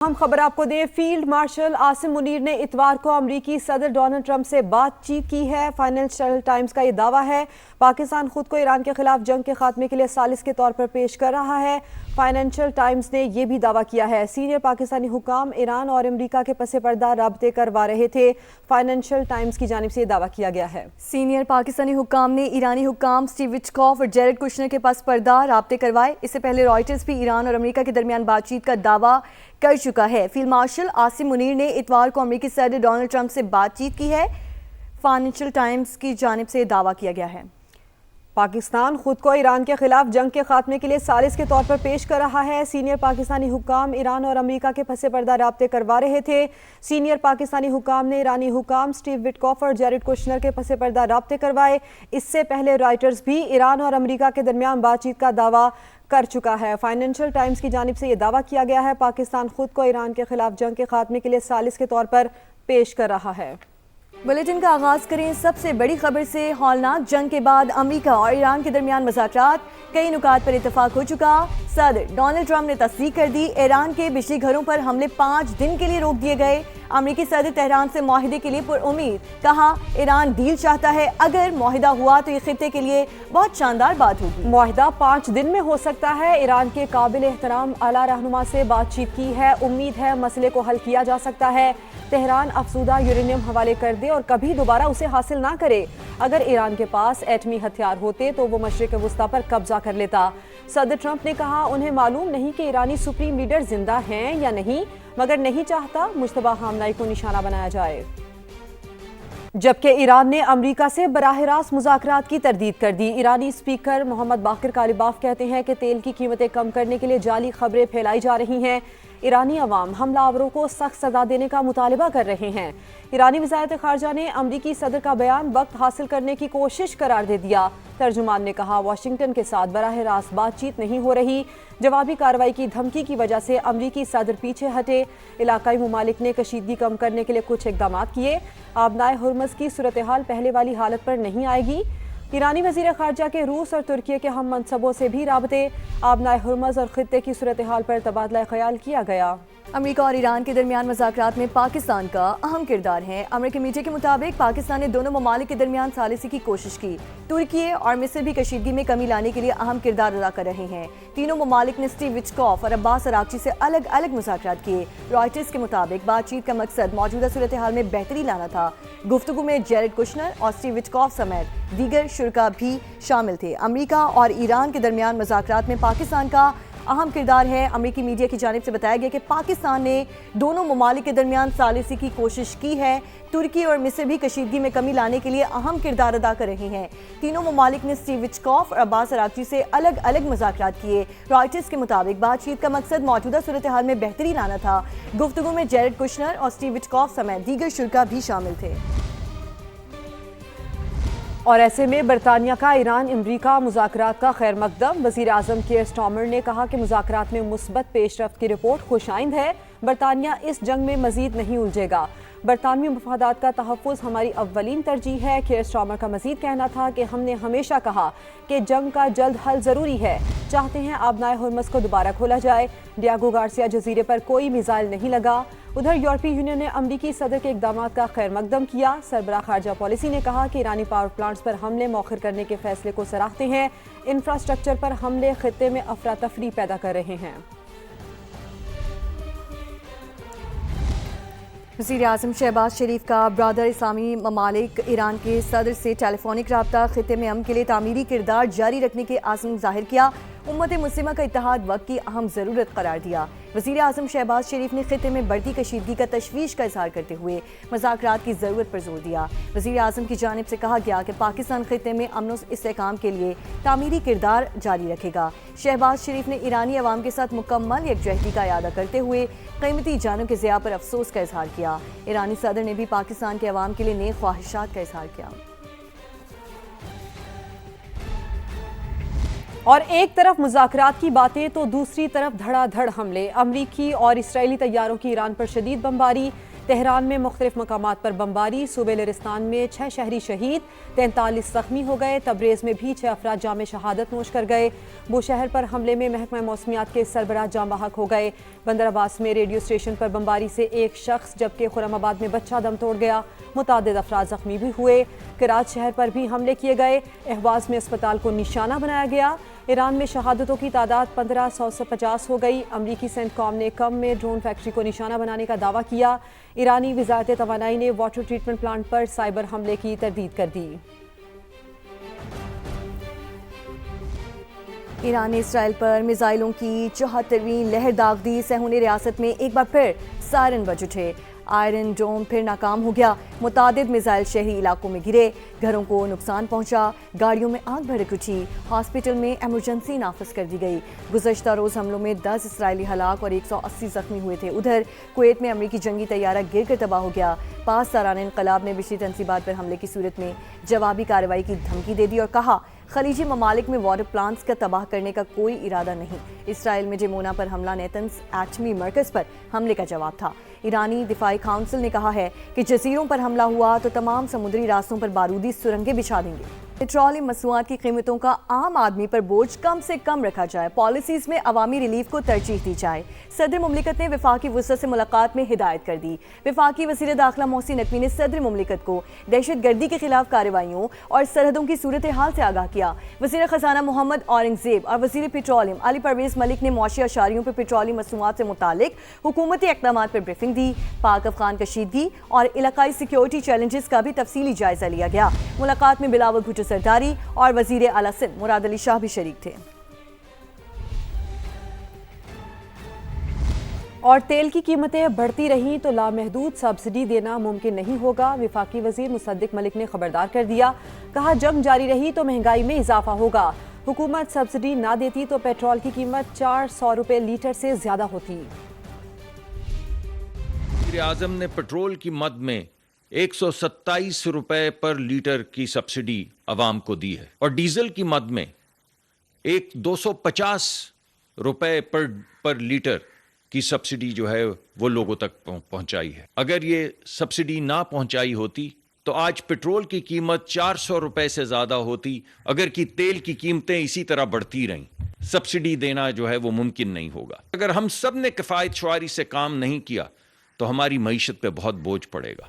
ہم خبر آپ کو دیں، فیلڈ مارشل عاصم منیر نے اتوار کو امریکی صدر ڈونلڈ ٹرمپ سے بات چیت کی ہے۔ فائنینشل ٹائمز کا یہ دعویٰ ہے پاکستان خود کو ایران کے خلاف جنگ کے خاتمے کے لیے ثالث کے طور پر پیش کر رہا ہے۔ فائنینشل ٹائمز نے یہ بھی دعویٰ کیا ہے سینئر پاکستانی حکام ایران اور امریکہ کے پس پردہ رابطے کروا رہے تھے۔ فائنینشل ٹائمز کی جانب سے یہ دعویٰ کیا گیا ہے سینئر پاکستانی حکام نے ایرانی حکام سٹیو وٹکوف اور جیرڈ کشنر کے پس پردہ رابطے کروائے۔ اس سے پہلے رائٹرز بھی ایران اور امریکہ کے درمیان بات چیت کا دعویٰ کر چکا ہے۔ فیلڈ مارشل عاصم منیر نے اتوار کو امریکی صدر ڈونلڈ ٹرمپ سے بات چیت کی ہے۔ فائنینشل ٹائمز کی جانب سے دعویٰ کیا گیا ہے پاکستان خود کو ایران کے خلاف جنگ کے خاتمے کے لیے ثالث کے طور پر پیش کر رہا ہے۔ سینئر پاکستانی حکام ایران اور امریکہ کے پس پردہ رابطے کروا رہے تھے۔ سینئر پاکستانی حکام نے ایرانی حکام سٹیو وٹکوف اور جیرڈ کشنر کے پس پردہ رابطے کروائے۔ اس سے پہلے رائٹرز بھی ایران اور امریکہ کے درمیان بات چیت کا دعویٰ کر چکا ہے۔ فائنینشل ٹائمز کی جانب سے یہ دعویٰ کیا گیا ہے پاکستان خود کو ایران کے خلاف جنگ کے خاتمے کے لیے ثالث کے طور پر پیش کر رہا ہے۔ بلیٹن کا آغاز کریں سب سے بڑی خبر سے۔ ہولناک جنگ کے بعد امریکہ اور ایران کے درمیان مذاکرات، کئی نکات پر اتفاق ہو چکا۔ صدر ڈونلڈ ٹرمپ نے تصدیق کر دی، ایران کے بجلی گھروں پر حملے 5 دن کے لیے روک دیے گئے۔ امریکی صدر تہران سے معاہدے کے لیے پر امید، کہا ایران ڈیل چاہتا ہے، اگر معاہدہ ہوا تو یہ خطے کے لیے بہت شاندار بات ہوگی۔ معاہدہ 5 دن میں ہو سکتا ہے۔ ایران کے قابل احترام اعلیٰ رہنما سے بات چیت کی ہے، امید ہے مسئلے کو حل کیا جا سکتا ہے۔ تہران افزودہ یورینیم حوالے کر دے اور کبھی دوبارہ اسے حاصل نہ کرے۔ اگر ایران کے پاس ایٹمی ہتھیار ہوتے تو وہ مشرق وسطیٰ پر قبضہ کر لیتا۔ صدر ٹرمپ نے کہا انہیں معلوم نہیں کہ ایرانی سپریم لیڈر زندہ ہیں یا نہیں، مگر نہیں چاہتا مشتبہ خامنہئی کو نشانہ بنایا جائے۔ جبکہ ایران نے امریکہ سے براہ راست مذاکرات کی تردید کر دی۔ ایرانی اسپیکر محمد باقر کالباف کہتے ہیں کہ تیل کی قیمتیں کم کرنے کے لیے جعلی خبریں پھیلائی جا رہی ہیں۔ ایرانی عوام حملہ آوروں کو سخت سزا دینے کا مطالبہ کر رہے ہیں۔ ایرانی وزارت خارجہ نے امریکی صدر کا بیان وقت حاصل کرنے کی کوشش قرار دے دیا۔ ترجمان نے کہا واشنگٹن کے ساتھ براہ راست بات چیت نہیں ہو رہی، جوابی کارروائی کی دھمکی کی وجہ سے امریکی صدر پیچھے ہٹے۔ علاقائی ممالک نے کشیدگی کم کرنے کے لیے کچھ اقدامات کیے۔ آبنائے ہرمز کی صورتحال پہلے والی حالت پر نہیں آئے گی۔ ایرانی وزیر خارجہ کے روس اور ترکیے کے ہم منصبوں سے بھی رابطے، آبنائے ہرمز اور خطے کی صورتحال پر تبادلہ خیال کیا گیا۔ امریکہ اور ایران کے درمیان مذاکرات میں پاکستان کا اہم کردار ہے۔ امریکی میڈیا کے مطابق پاکستان نے دونوں ممالک کے درمیان ثالثی کی کوشش کی۔ ترکی اور مصر بھی کشیدگی میں کمی لانے کے لیے اہم کردار ادا کر رہے ہیں۔ تینوں ممالک نے سٹیو وٹکوف اور عباس اراغچی سے الگ الگ مذاکرات کیے۔ رائٹرز کے مطابق بات چیت کا مقصد موجودہ صورتحال میں بہتری لانا تھا۔ گفتگو میں جیرڈ کشنر اور سٹیو وٹکوف سمیت دیگر شرکاء بھی شامل تھے۔ امریکہ اور ایران کے درمیان مذاکرات میں پاکستان کا اہم کردار ہے۔ امریکی میڈیا کی جانب سے بتایا گیا کہ پاکستان نے دونوں ممالک کے درمیان ثالثی کی کوشش کی ہے۔ ترکی اور مصر بھی کشیدگی میں کمی لانے کے لیے اہم کردار ادا کر رہے ہیں۔ تینوں ممالک نے سٹیو وٹکوف اور عباس اراغچی سے الگ الگ مذاکرات کیے۔ رائٹرز کے مطابق بات چیت کا مقصد موجودہ صورتحال میں بہتری لانا تھا۔ گفتگو میں جیرڈ کشنر اور سٹیو وٹکوف سمیت دیگر شرکاء بھی شامل تھے۔ اور ایسے میں برطانیہ کا ایران امریکہ مذاکرات کا خیر مقدم۔ وزیر اعظم کیئر سٹارمر نے کہا کہ مذاکرات میں مثبت پیش رفت کی رپورٹ خوش آئند ہے۔ برطانیہ اس جنگ میں مزید نہیں الجھے گا۔ برطانوی مفادات کا تحفظ ہماری اولین ترجیح ہے۔ کیئر سٹارمر کا مزید کہنا تھا کہ ہم نے ہمیشہ کہا کہ جنگ کا جلد حل ضروری ہے، چاہتے ہیں آبنائے ہرمز کو دوبارہ کھولا جائے۔ ڈیاگو گارسیا جزیرے پر کوئی میزائل نہیں لگا۔ ادھر یورپی یونین نے امریکی صدر کے اقدامات کا خیر مقدم کیا۔ سربراہ خارجہ پالیسی نے کہا کہ ایرانی پاور پلانٹس پر حملے مؤخر کرنے کے فیصلے کو سراہتے ہیں۔ انفراسٹرکچر پر حملے خطے میں افراتفری پیدا کر رہے ہیں۔ وزیر اعظم شہباز شریف کا برادر اسلامی ممالک ایران کے صدر سے ٹیلی فونک رابطہ، خطے میں امن کے لیے تعمیری کردار جاری رکھنے کے عزم ظاہر کیا۔ امت مسلمہ کا اتحاد وقت کی اہم ضرورت قرار دیا۔ وزیر اعظم شہباز شریف نے خطے میں بڑھتی کشیدگی کا تشویش کا اظہار کرتے ہوئے مذاکرات کی ضرورت پر زور دیا۔ وزیر اعظم کی جانب سے کہا گیا کہ پاکستان خطے میں امن و استحکام کے لیے تعمیری کردار جاری رکھے گا۔ شہباز شریف نے ایرانی عوام کے ساتھ مکمل یکجہتی کا اعادہ کرتے ہوئے قیمتی جانوں کے ضیاع پر افسوس کا اظہار کیا۔ ایرانی صدر نے بھی پاکستان کے عوام کے لیے نیک خواہشات کا اظہار کیا۔ اور ایک طرف مذاکرات کی باتیں تو دوسری طرف دھڑا دھڑ حملے۔ امریکی اور اسرائیلی طیاروں کی ایران پر شدید بمباری۔ تہران میں مختلف مقامات پر بمباری، صوبہ لرستان میں 6 شہری شہید، 43 زخمی ہو گئے۔ تبریز میں بھی 6 افراد جام شہادت نوش کر گئے۔ بوشہر پر حملے میں محکمہ موسمیات کے سربراہ جاں بحق ہو گئے۔ بندر عباس میں ریڈیو اسٹیشن پر بمباری سے 1 شخص جبکہ خرم آباد میں بچہ دم توڑ گیا۔ متعدد افراد زخمی بھی ہوئے۔ کراچ شہر پر بھی حملے کیے گئے۔ اہواز میں اسپتال کو نشانہ بنایا گیا۔ ایران میں شہادتوں کی تعداد 1550 ہو گئی۔ امریکی سینٹ کام نے کم میں ڈرون فیکٹری کو نشانہ بنانے کا دعویٰ کیا۔ ایرانی وزارت توانائی نے واٹر ٹریٹمنٹ پلانٹ پر سائبر حملے کی تردید کر دی۔ ایران نے اسرائیل پر میزائلوں کی 74ویں لہر داغ دی۔ سہون ریاست میں ایک بار پھر سائرن بج اٹھے۔ آئرن ڈوم پھر ناکام ہو گیا۔ متعدد میزائل شہری علاقوں میں گرے، گھروں کو نقصان پہنچا، گاڑیوں میں آگ بھڑک اٹھی، ہاسپٹل میں ایمرجنسی نافذ کر دی گئی۔ گزشتہ روز حملوں میں 10 اسرائیلی ہلاک اور 180 زخمی ہوئے تھے۔ ادھر کویت میں امریکی جنگی طیارہ گر کر تباہ ہو گیا۔ پاسداران انقلاب نے بجلی تنصیبات پر حملے کی صورت میں جوابی کارروائی کی دھمکی دے دی اور کہا خلیجی ممالک میں واٹر پلانٹس کا تباہ کرنے کا کوئی ارادہ نہیں۔ اسرائیل میں جمونا پر حملہ نیتنز ایٹمی مرکز پر حملے کا جواب تھا۔ ایرانی دفاعی کونسل نے کہا ہے کہ جزیروں پر حملہ ہوا تو تمام سمندری راستوں پر بارودی سرنگیں بچھا دیں گے۔ پیٹرولیم مصنوعات کی قیمتوں کا عام آدمی پر بوجھ کم سے کم رکھا جائے، پالیسیز میں عوامی ریلیف کو ترجیح دی جائے۔ صدر مملکت نے وفاقی وزراء سے ملاقات میں ہدایت کر دی۔ وفاقی وزیر داخلہ محسن نقوی نے صدر مملکت کو دہشت گردی کے خلاف کارروائیوں اور سرحدوں کی صورتحال سے آگاہ کیا۔ وزیر خزانہ محمد اورنگزیب اور وزیر پیٹرولیم علی پرویز ملک نے معاشی اشاریوں پر پیٹرولیم مصنوعات سے متعلق حکومتی اقدامات پر بریفنگ دی۔ پاک افغان کشیدگی اور علاقائی سیکیورٹی چیلنجز کا بھی تفصیلی جائزہ لیا گیا۔ ملاقات میں بلاول بھٹو سرداری اور وزیر اعلیٰ سندھ مراد علی شاہ بھی شریک تھے۔ اور تیل کی قیمتیں بڑھتی رہیں تو لامحدود سبسڈی دینا ممکن نہیں ہوگا، وفاقی وزیر مصدق ملک نے خبردار کر دیا۔ کہا جنگ جاری رہی تو مہنگائی میں اضافہ ہوگا، حکومت سبسڈی نہ دیتی تو پیٹرول کی قیمت 400 روپے لیٹر سے زیادہ ہوتی۔ وزیر اعظم نے پیٹرول کی مد میں 127 روپے پر لیٹر کی سبسڈی عوام کو دی ہے اور ڈیزل کی مد میں 250 روپے پر لیٹر کی سبسڈی جو ہے وہ لوگوں تک پہنچائی ہے۔ اگر یہ سبسڈی نہ پہنچائی ہوتی تو آج پیٹرول کی قیمت 400 روپے سے زیادہ ہوتی۔ اگر کہ تیل کی قیمتیں اسی طرح بڑھتی رہیں، سبسڈی دینا جو ہے وہ ممکن نہیں ہوگا۔ اگر ہم سب نے کفایت شعاری سے کام نہیں کیا تو ہماری معیشت پہ بہت بوجھ پڑے گا۔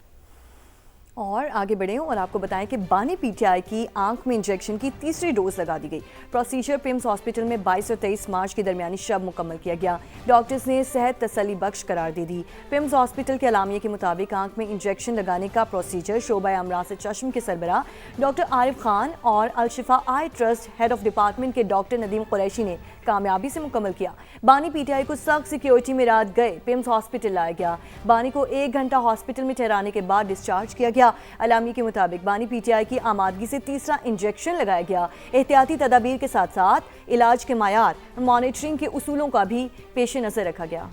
اور آگے بڑھیں اور آپ کو بتائیں کہ بانی پی ٹی آئی کی آنکھ میں انجیکشن کی تیسری ڈوز لگا دی گئی۔ پروسیجر پیمز ہاسپٹل میں 22 اور 23 مارچ کی درمیانی شب مکمل کیا گیا۔ ڈاکٹرز نے صحت تسلی بخش قرار دے دی۔ پیمز ہاسپٹل کے اعلامیے کے مطابق آنکھ میں انجیکشن لگانے کا پروسیجر شعبہ امراض چشم کے سربراہ ڈاکٹر عارف خان اور Alshifa eye trust head of department کے ڈاکٹر ندیم قریشی نے کامیابی سے مکمل کیا۔ بانی پی ٹی آئی کو سخت سیکیورٹی میں رات گئے پیمز ہاسپٹل لایا گیا۔ بانی کو 1 گھنٹہ ہاسپٹل میں ٹھہرانے کے بعد ڈسچارج کیا گیا۔ اعلامیے کے مطابق بانی پی ٹی آئی کی آمادگی سے تیسرا انجیکشن لگایا گیا۔ احتیاطی تدابیر کے ساتھ ساتھ علاج کے معیار اور مانیٹرنگ کے اصولوں کا بھی پیش نظر رکھا گیا۔